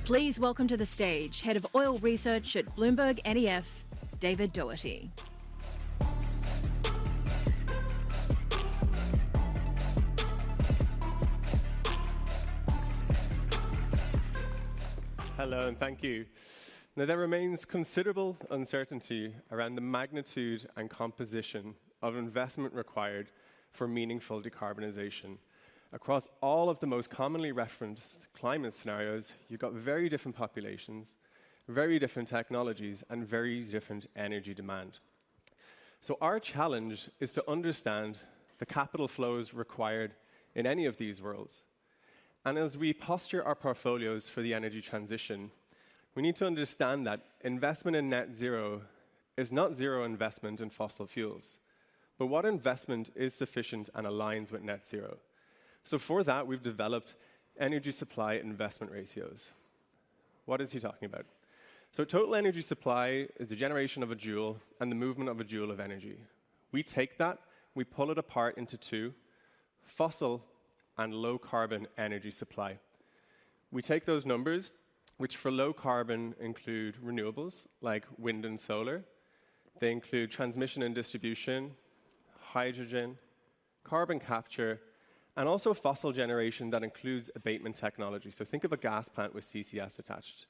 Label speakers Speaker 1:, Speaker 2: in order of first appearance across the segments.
Speaker 1: Please welcome to the stage Head of Oil Research at BloombergNEF, David Doherty.
Speaker 2: Hello and thank you. Now, there remains considerable uncertainty around the magnitude and composition of investment required for meaningful decarbonization. Across all of the most commonly referenced climate scenarios, you've got very different populations, very different technologies, and very different energy demand. So our challenge is to understand the capital flows required in any of these worlds. And as we posture our portfolios for the energy transition, we need to understand that investment in net zero is not zero investment in fossil fuels, but what investment is sufficient and aligns with net zero. So for that, we've developed energy supply investment ratios. What is he talking about? So total energy supply is the generation of a joule and the movement of a joule of energy. We take that, we pull it apart into two, fossil and low carbon energy supply. We take those numbers, which for low carbon include renewables like wind and solar. They include transmission and distribution, hydrogen, carbon capture, and also fossil generation that includes abatement technology. So think of a gas plant with CCS attached.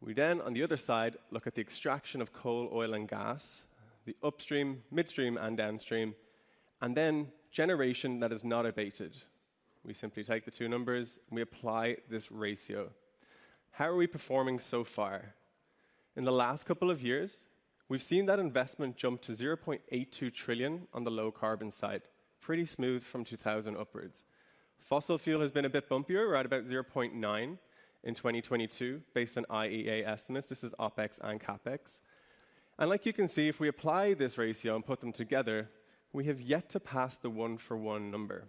Speaker 2: We then, on the other side, look at the extraction of coal, oil, and gas, the upstream, midstream, and downstream, and then generation that is not abated. We simply take the two numbers and we apply this ratio. How are we performing so far? In the last couple of years, we've seen that investment jump to 0.82 trillion on the low carbon side. Pretty smooth from 2000 upwards. Fossil fuel has been a bit bumpier. We're at about 0.9 in 2022, based on IEA estimates. This is OPEX and CAPEX. And like you can see, if we apply this ratio and put them together, we have yet to pass the one-for-one number.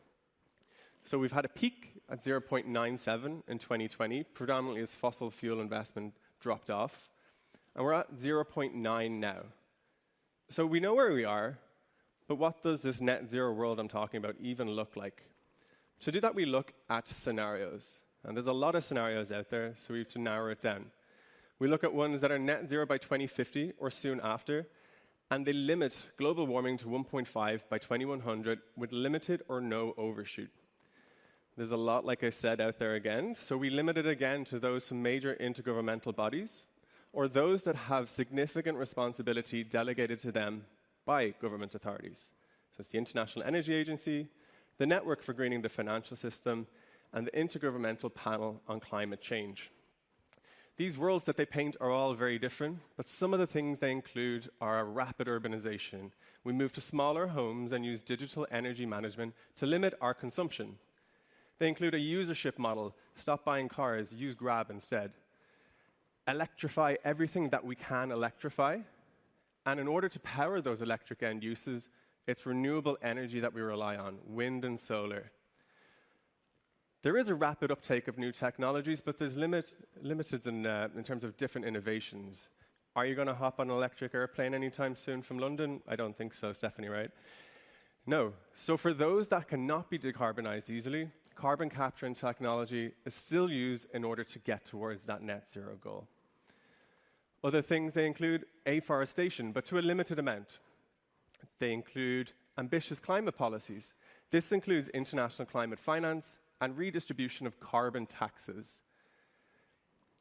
Speaker 2: So we've had a peak at 0.97 in 2020, predominantly as fossil fuel investment dropped off. And we're at 0.9 now. So we know where we are, but what does this net zero world I'm talking about even look like? To do that, we look at scenarios. And there's a lot of scenarios out there, so we have to narrow it down. We look at ones that are net zero by 2050 or soon after, and they limit global warming to 1.5 by 2100 with limited or no overshoot. There's a lot, like I said, out there again, so we limit it again to those major intergovernmental bodies or those that have significant responsibility delegated to them by government authorities. So it's the International Energy Agency, the Network for Greening the Financial System, and the Intergovernmental Panel on Climate Change. These worlds that they paint are all very different, but some of the things they include are rapid urbanization. We move to smaller homes and use digital energy management to limit our consumption. They include a usership model, stop buying cars, use Grab instead. Electrify everything that we can electrify. And in order to power those electric end uses, it's renewable energy that we rely on, wind and solar. There is a rapid uptake of new technologies, but there's limited in terms of different innovations. Are you going to hop on an electric airplane anytime soon from London? I don't think so, Stephanie, right? No. So for those that cannot be decarbonized easily, carbon capture and technology is still used in order to get towards that net zero goal. Other things they include afforestation, but to a limited amount. They include ambitious climate policies. This includes international climate finance and redistribution of carbon taxes.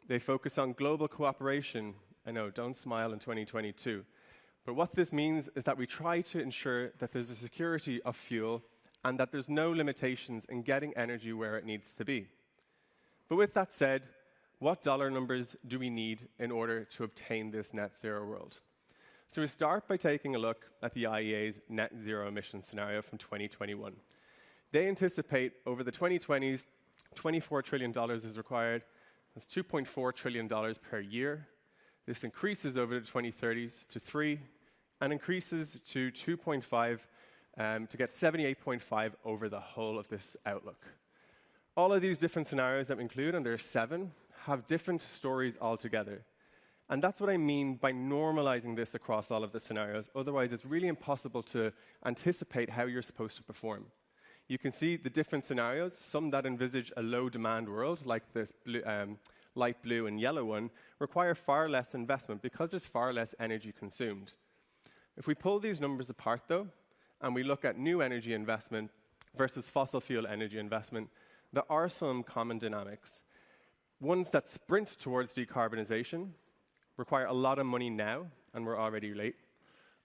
Speaker 2: They focus on global cooperation. I know, don't smile in 2022. But what this means is that we try to ensure that there's a security of fuel and that there's no limitations in getting energy where it needs to be. But with that said, what dollar numbers do we need in order to obtain this net zero world? So we start by taking a look at the IEA's net zero emission scenario from 2021. They anticipate over the 2020s, $24 trillion is required. That's $2.4 trillion per year. This increases over the 2030s to 3 and increases to 2.5 to get 78.5 over the whole of this outlook. All of these different scenarios that we include, and there are 7, have different stories altogether. And that's what I mean by normalizing this across all of the scenarios. Otherwise, it's really impossible to anticipate how you're supposed to perform. You can see the different scenarios, some that envisage a low-demand world, like this light blue and yellow one, require far less investment because there's far less energy consumed. If we pull these numbers apart, though, and we look at new energy investment versus fossil fuel energy investment, there are some common dynamics. Ones that sprint towards decarbonization require a lot of money now, and we're already late.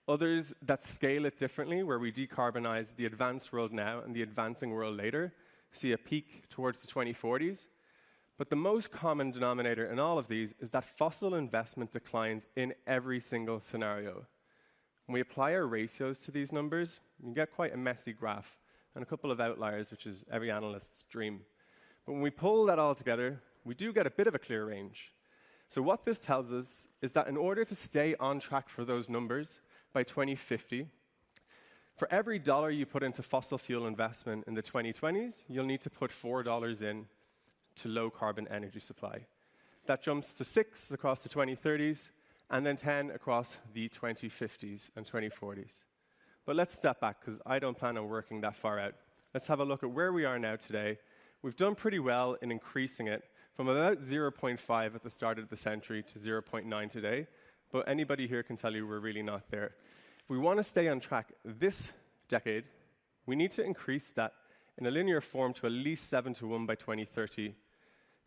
Speaker 2: Others that scale it differently, where we decarbonize the advanced world now and the advancing world later, see a peak towards the 2040s. But the most common denominator in all of these is that fossil investment declines in every single scenario. When we apply our ratios to these numbers, you get quite a messy graph and a couple of outliers, which is every analyst's dream. But when we pull that all together, we do get a bit of a clear range. So what this tells us is that in order to stay on track for those numbers by 2050, for every dollar you put into fossil fuel investment in the 2020s, you'll need to put $4 in to low carbon energy supply. That jumps to 6 across the 2030s, and then 10 across the 2050s and 2040s. But let's step back, because I don't plan on working that far out. Let's have a look at where we are now today. We've done pretty well in increasing it from about 0.5 at the start of the century to 0.9 today, but anybody here can tell you we're really not there. If we want to stay on track this decade, we need to increase that in a linear form to at least 7 to 1 by 2030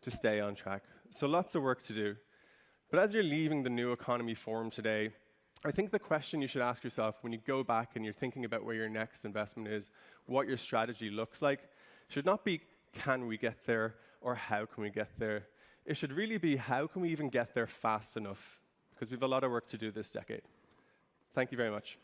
Speaker 2: to stay on track. So lots of work to do. But as you're leaving the New Economy Forum today, I think the question you should ask yourself when you go back and you're thinking about where your next investment is, what your strategy looks like, should not be, can we get there, or how can we get there? It should really be, how can we even get there fast enough? Because we have a lot of work to do this decade. Thank you very much.